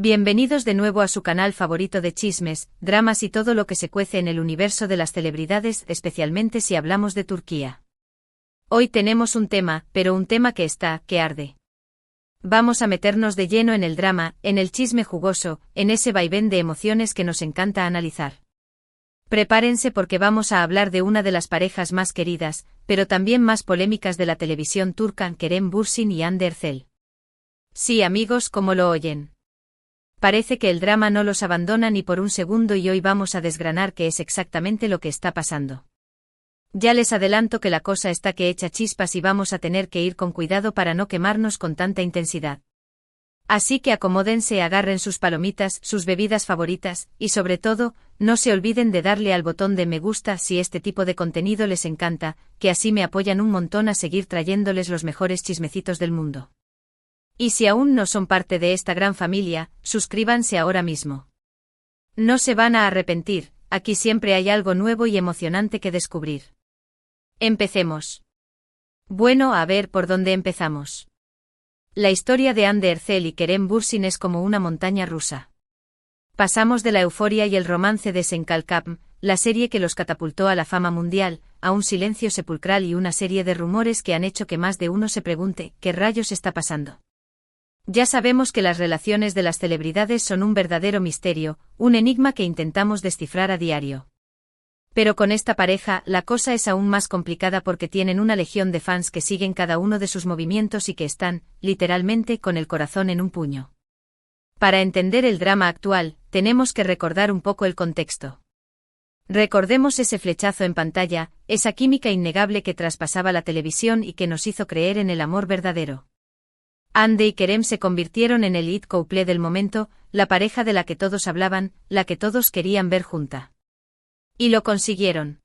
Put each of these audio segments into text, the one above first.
Bienvenidos de nuevo a su canal favorito de chismes, dramas y todo lo que se cuece en el universo de las celebridades, especialmente si hablamos de Turquía. Hoy tenemos un tema, pero un tema que arde. Vamos a meternos de lleno en el drama, en el chisme jugoso, en ese vaivén de emociones que nos encanta analizar. Prepárense porque vamos a hablar de una de las parejas más queridas, pero también más polémicas de la televisión turca, Kerem Bürsin y Hande Erçel. Sí, amigos, como lo oyen. Parece que el drama no los abandona ni por un segundo y hoy vamos a desgranar qué es exactamente lo que está pasando. Ya les adelanto que la cosa está que echa chispas y vamos a tener que ir con cuidado para no quemarnos con tanta intensidad. Así que acomódense, agarren sus palomitas, sus bebidas favoritas, y sobre todo, no se olviden de darle al botón de me gusta si este tipo de contenido les encanta, que así me apoyan un montón a seguir trayéndoles los mejores chismecitos del mundo. Y si aún no son parte de esta gran familia, suscríbanse ahora mismo. No se van a arrepentir, aquí siempre hay algo nuevo y emocionante que descubrir. Empecemos. Bueno, a ver por dónde empezamos. La historia de Hande Erçel y Kerem Bürsin es como una montaña rusa. Pasamos de la euforia y el romance de Senkalkam, la serie que los catapultó a la fama mundial, a un silencio sepulcral y una serie de rumores que han hecho que más de uno se pregunte, ¿qué rayos está pasando? Ya sabemos que las relaciones de las celebridades son un verdadero misterio, un enigma que intentamos descifrar a diario. Pero con esta pareja, la cosa es aún más complicada porque tienen una legión de fans que siguen cada uno de sus movimientos y que están, literalmente, con el corazón en un puño. Para entender el drama actual, tenemos que recordar un poco el contexto. Recordemos ese flechazo en pantalla, esa química innegable que traspasaba la televisión y que nos hizo creer en el amor verdadero. Hande y Kerem se convirtieron en el hit couple del momento, la pareja de la que todos hablaban, la que todos querían ver junta. Y lo consiguieron.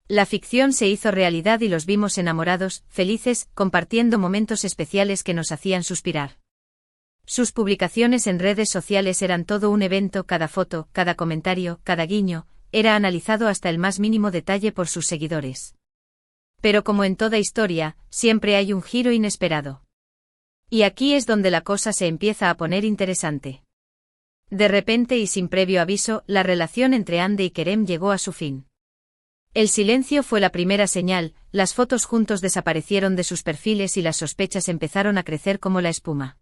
La ficción se hizo realidad y los vimos enamorados, felices, compartiendo momentos especiales que nos hacían suspirar. Sus publicaciones en redes sociales eran todo un evento, cada foto, cada comentario, cada guiño, era analizado hasta el más mínimo detalle por sus seguidores. Pero como en toda historia, siempre hay un giro inesperado. Y aquí es donde la cosa se empieza a poner interesante. De repente y sin previo aviso, la relación entre Hande y Kerem llegó a su fin. El silencio fue la primera señal, las fotos juntos desaparecieron de sus perfiles y las sospechas empezaron a crecer como la espuma.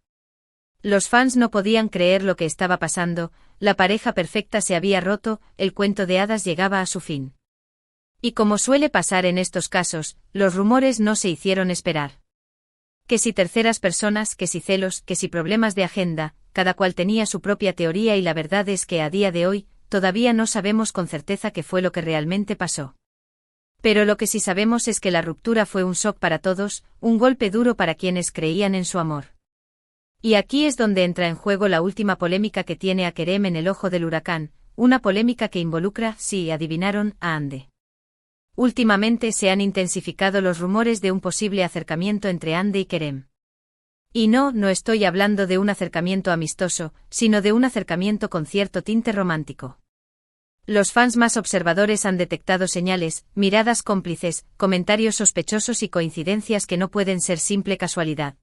Los fans no podían creer lo que estaba pasando, la pareja perfecta se había roto, el cuento de hadas llegaba a su fin. Y como suele pasar en estos casos, los rumores no se hicieron esperar. Que si terceras personas, que si celos, que si problemas de agenda, cada cual tenía su propia teoría y la verdad es que a día de hoy, todavía no sabemos con certeza qué fue lo que realmente pasó. Pero lo que sí sabemos es que la ruptura fue un shock para todos, un golpe duro para quienes creían en su amor. Y aquí es donde entra en juego la última polémica que tiene a Kerem en el ojo del huracán, una polémica que involucra, sí, adivinaron, a Hande. Últimamente se han intensificado los rumores de un posible acercamiento entre Hande y Kerem. Y no estoy hablando de un acercamiento amistoso, sino de un acercamiento con cierto tinte romántico. Los fans más observadores han detectado señales, miradas cómplices, comentarios sospechosos y coincidencias que no pueden ser simple casualidad.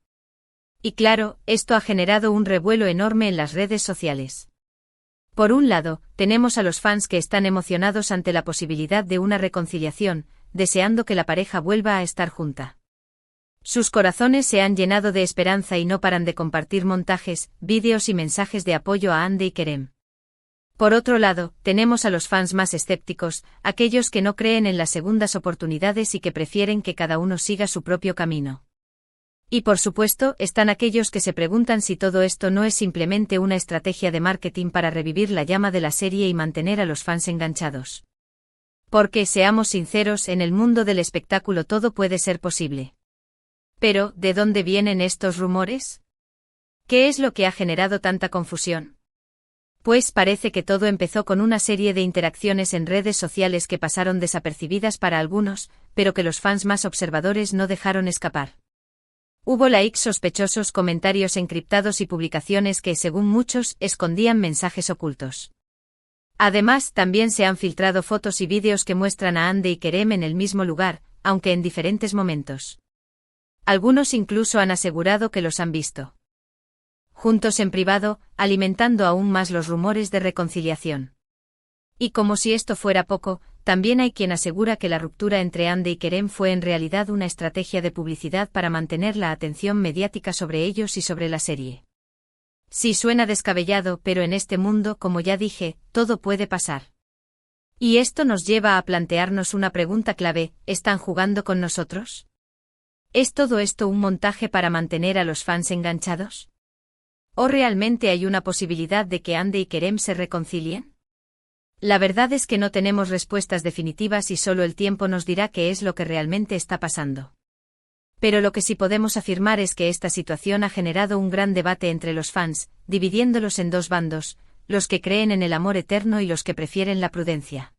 Y claro, esto ha generado un revuelo enorme en las redes sociales. Por un lado, tenemos a los fans que están emocionados ante la posibilidad de una reconciliación, deseando que la pareja vuelva a estar junta. Sus corazones se han llenado de esperanza y no paran de compartir montajes, vídeos y mensajes de apoyo a Hande y Kerem. Por otro lado, tenemos a los fans más escépticos, aquellos que no creen en las segundas oportunidades y que prefieren que cada uno siga su propio camino. Y por supuesto, están aquellos que se preguntan si todo esto no es simplemente una estrategia de marketing para revivir la llama de la serie y mantener a los fans enganchados. Porque, seamos sinceros, en el mundo del espectáculo todo puede ser posible. Pero, ¿de dónde vienen estos rumores? ¿Qué es lo que ha generado tanta confusión? Pues parece que todo empezó con una serie de interacciones en redes sociales que pasaron desapercibidas para algunos, pero que los fans más observadores no dejaron escapar. Hubo likes sospechosos, comentarios encriptados y publicaciones que, según muchos, escondían mensajes ocultos. Además, también se han filtrado fotos y vídeos que muestran a Hande y Kerem en el mismo lugar, aunque en diferentes momentos. Algunos incluso han asegurado que los han visto juntos en privado, alimentando aún más los rumores de reconciliación. Y como si esto fuera poco, también hay quien asegura que la ruptura entre Andy y Kerem fue en realidad una estrategia de publicidad para mantener la atención mediática sobre ellos y sobre la serie. Sí, suena descabellado, pero en este mundo, como ya dije, todo puede pasar. Y esto nos lleva a plantearnos una pregunta clave: ¿están jugando con nosotros? ¿Es todo esto un montaje para mantener a los fans enganchados? ¿O realmente hay una posibilidad de que Andy y Kerem se reconcilien? La verdad es que no tenemos respuestas definitivas y solo el tiempo nos dirá qué es lo que realmente está pasando. Pero lo que sí podemos afirmar es que esta situación ha generado un gran debate entre los fans, dividiéndolos en dos bandos, los que creen en el amor eterno y los que prefieren la prudencia.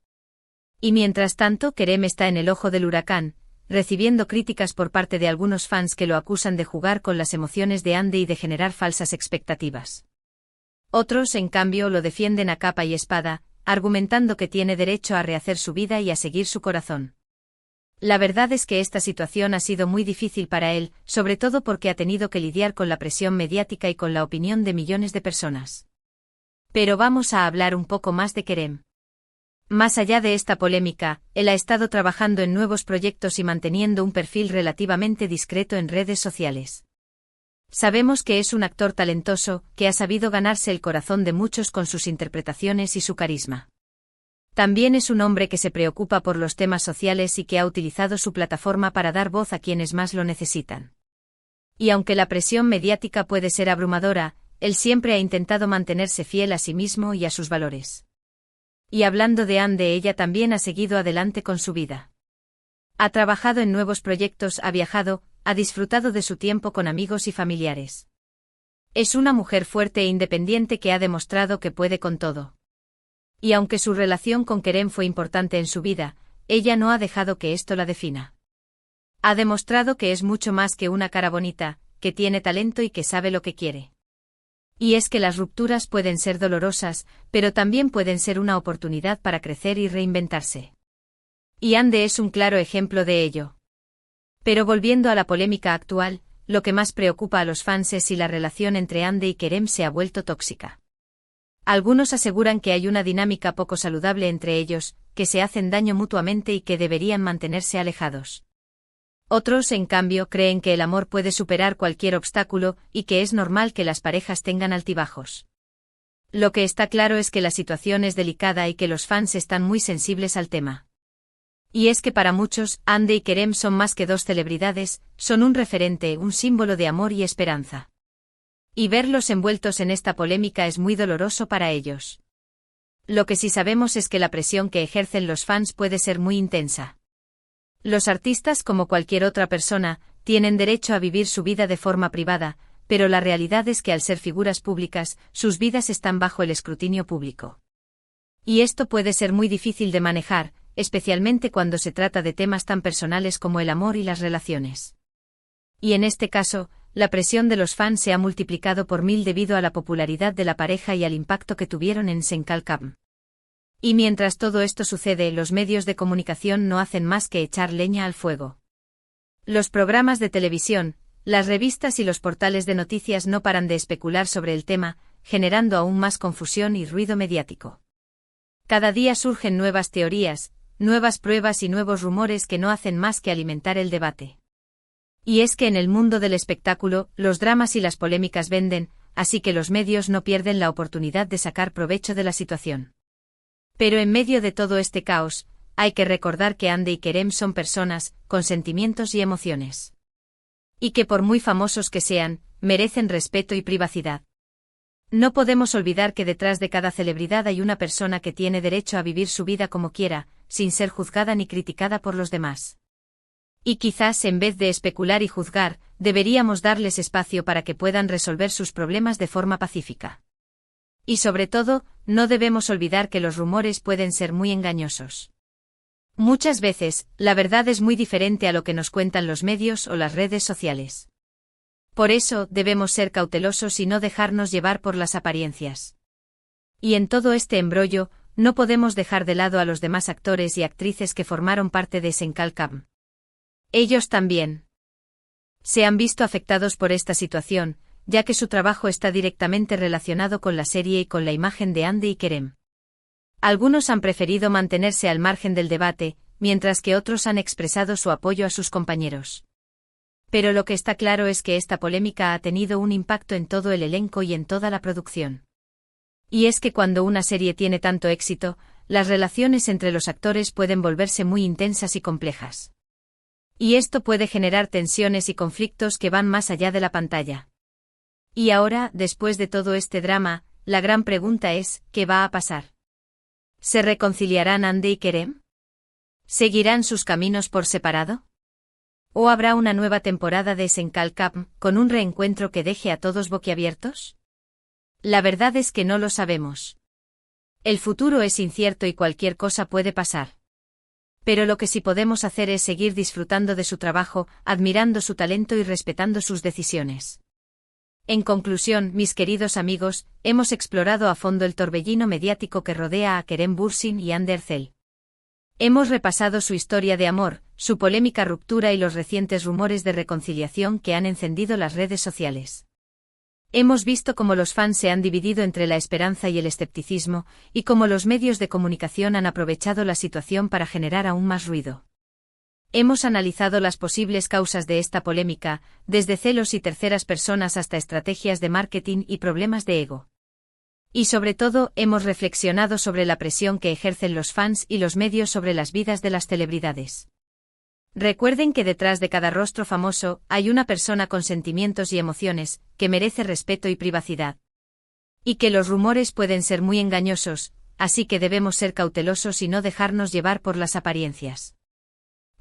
Y mientras tanto, Kerem está en el ojo del huracán, recibiendo críticas por parte de algunos fans que lo acusan de jugar con las emociones de Andy y de generar falsas expectativas. Otros, en cambio, lo defienden a capa y espada, argumentando que tiene derecho a rehacer su vida y a seguir su corazón. La verdad es que esta situación ha sido muy difícil para él, sobre todo porque ha tenido que lidiar con la presión mediática y con la opinión de millones de personas. Pero vamos a hablar un poco más de Kerem. Más allá de esta polémica, él ha estado trabajando en nuevos proyectos y manteniendo un perfil relativamente discreto en redes sociales. Sabemos que es un actor talentoso, que ha sabido ganarse el corazón de muchos con sus interpretaciones y su carisma. También es un hombre que se preocupa por los temas sociales y que ha utilizado su plataforma para dar voz a quienes más lo necesitan. Y aunque la presión mediática puede ser abrumadora, él siempre ha intentado mantenerse fiel a sí mismo y a sus valores. Y hablando de Andy, ella también ha seguido adelante con su vida. Ha trabajado en nuevos proyectos, ha viajado, ha disfrutado de su tiempo con amigos y familiares. Es una mujer fuerte e independiente que ha demostrado que puede con todo. Y aunque su relación con Kerem fue importante en su vida, ella no ha dejado que esto la defina. Ha demostrado que es mucho más que una cara bonita, que tiene talento y que sabe lo que quiere. Y es que las rupturas pueden ser dolorosas, pero también pueden ser una oportunidad para crecer y reinventarse. Y Andy es un claro ejemplo de ello. Pero volviendo a la polémica actual, lo que más preocupa a los fans es si la relación entre Andy y Kerem se ha vuelto tóxica. Algunos aseguran que hay una dinámica poco saludable entre ellos, que se hacen daño mutuamente y que deberían mantenerse alejados. Otros, en cambio, creen que el amor puede superar cualquier obstáculo y que es normal que las parejas tengan altibajos. Lo que está claro es que la situación es delicada y que los fans están muy sensibles al tema. Y es que para muchos, Andy y Kerem son más que dos celebridades, son un referente, un símbolo de amor y esperanza. Y verlos envueltos en esta polémica es muy doloroso para ellos. Lo que sí sabemos es que la presión que ejercen los fans puede ser muy intensa. Los artistas, como cualquier otra persona, tienen derecho a vivir su vida de forma privada, pero la realidad es que al ser figuras públicas, sus vidas están bajo el escrutinio público. Y esto puede ser muy difícil de manejar, especialmente cuando se trata de temas tan personales como el amor y las relaciones. Y en este caso, la presión de los fans se ha multiplicado por 1000 debido a la popularidad de la pareja y al impacto que tuvieron en Senkalkam. Y mientras todo esto sucede, los medios de comunicación no hacen más que echar leña al fuego. Los programas de televisión, las revistas y los portales de noticias no paran de especular sobre el tema, generando aún más confusión y ruido mediático. Cada día surgen nuevas teorías, nuevas pruebas y nuevos rumores que no hacen más que alimentar el debate. Y es que en el mundo del espectáculo, los dramas y las polémicas venden, así que los medios no pierden la oportunidad de sacar provecho de la situación. Pero en medio de todo este caos, hay que recordar que Andy y Kerem son personas, con sentimientos y emociones. Y que por muy famosos que sean, merecen respeto y privacidad. No podemos olvidar que detrás de cada celebridad hay una persona que tiene derecho a vivir su vida como quiera, sin ser juzgada ni criticada por los demás. Y quizás en vez de especular y juzgar, deberíamos darles espacio para que puedan resolver sus problemas de forma pacífica. Y sobre todo, no debemos olvidar que los rumores pueden ser muy engañosos. Muchas veces, la verdad es muy diferente a lo que nos cuentan los medios o las redes sociales. Por eso, debemos ser cautelosos y no dejarnos llevar por las apariencias. Y en todo este embrollo, no podemos dejar de lado a los demás actores y actrices que formaron parte de Senkalkam. Ellos también se han visto afectados por esta situación, ya que su trabajo está directamente relacionado con la serie y con la imagen de Hande y Kerem. Algunos han preferido mantenerse al margen del debate, mientras que otros han expresado su apoyo a sus compañeros. Pero lo que está claro es que esta polémica ha tenido un impacto en todo el elenco y en toda la producción. Y es que cuando una serie tiene tanto éxito, las relaciones entre los actores pueden volverse muy intensas y complejas. Y esto puede generar tensiones y conflictos que van más allá de la pantalla. Y ahora, después de todo este drama, la gran pregunta es, ¿qué va a pasar? ¿Se reconciliarán Hande y Kerem? ¿Seguirán sus caminos por separado? ¿O habrá una nueva temporada de Senkalkam, con un reencuentro que deje a todos boquiabiertos? La verdad es que no lo sabemos. El futuro es incierto y cualquier cosa puede pasar. Pero lo que sí podemos hacer es seguir disfrutando de su trabajo, admirando su talento y respetando sus decisiones. En conclusión, mis queridos amigos, hemos explorado a fondo el torbellino mediático que rodea a Kerem Bürsin y Hande Erçel. Hemos repasado su historia de amor, su polémica ruptura y los recientes rumores de reconciliación que han encendido las redes sociales. Hemos visto cómo los fans se han dividido entre la esperanza y el escepticismo, y cómo los medios de comunicación han aprovechado la situación para generar aún más ruido. Hemos analizado las posibles causas de esta polémica, desde celos y terceras personas hasta estrategias de marketing y problemas de ego. Y sobre todo, hemos reflexionado sobre la presión que ejercen los fans y los medios sobre las vidas de las celebridades. Recuerden que detrás de cada rostro famoso hay una persona con sentimientos y emociones, que merece respeto y privacidad. Y que los rumores pueden ser muy engañosos, así que debemos ser cautelosos y no dejarnos llevar por las apariencias.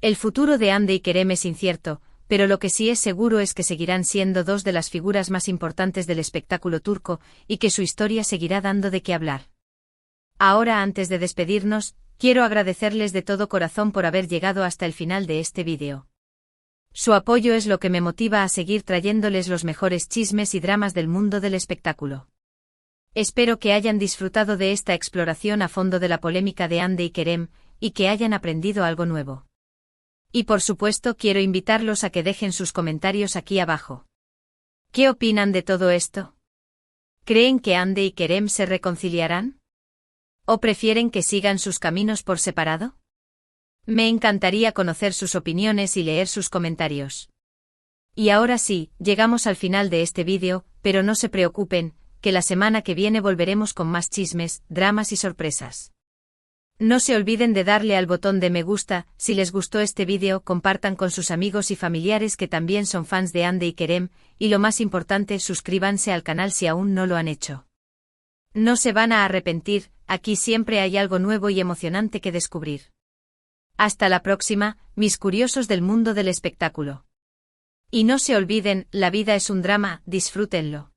El futuro de Hande y Kerem es incierto, pero lo que sí es seguro es que seguirán siendo dos de las figuras más importantes del espectáculo turco, y que su historia seguirá dando de qué hablar. Ahora, antes de despedirnos, quiero agradecerles de todo corazón por haber llegado hasta el final de este vídeo. Su apoyo es lo que me motiva a seguir trayéndoles los mejores chismes y dramas del mundo del espectáculo. Espero que hayan disfrutado de esta exploración a fondo de la polémica de Hande y Kerem, y que hayan aprendido algo nuevo. Y por supuesto quiero invitarlos a que dejen sus comentarios aquí abajo. ¿Qué opinan de todo esto? ¿Creen que Hande y Kerem se reconciliarán? ¿O prefieren que sigan sus caminos por separado? Me encantaría conocer sus opiniones y leer sus comentarios. Y ahora sí, llegamos al final de este vídeo, pero no se preocupen, que la semana que viene volveremos con más chismes, dramas y sorpresas. No se olviden de darle al botón de me gusta, si les gustó este vídeo, compartan con sus amigos y familiares que también son fans de Hande y Kerem, y lo más importante, suscríbanse al canal si aún no lo han hecho. No se van a arrepentir, aquí siempre hay algo nuevo y emocionante que descubrir. Hasta la próxima, mis curiosos del mundo del espectáculo. Y no se olviden, la vida es un drama, disfrútenlo.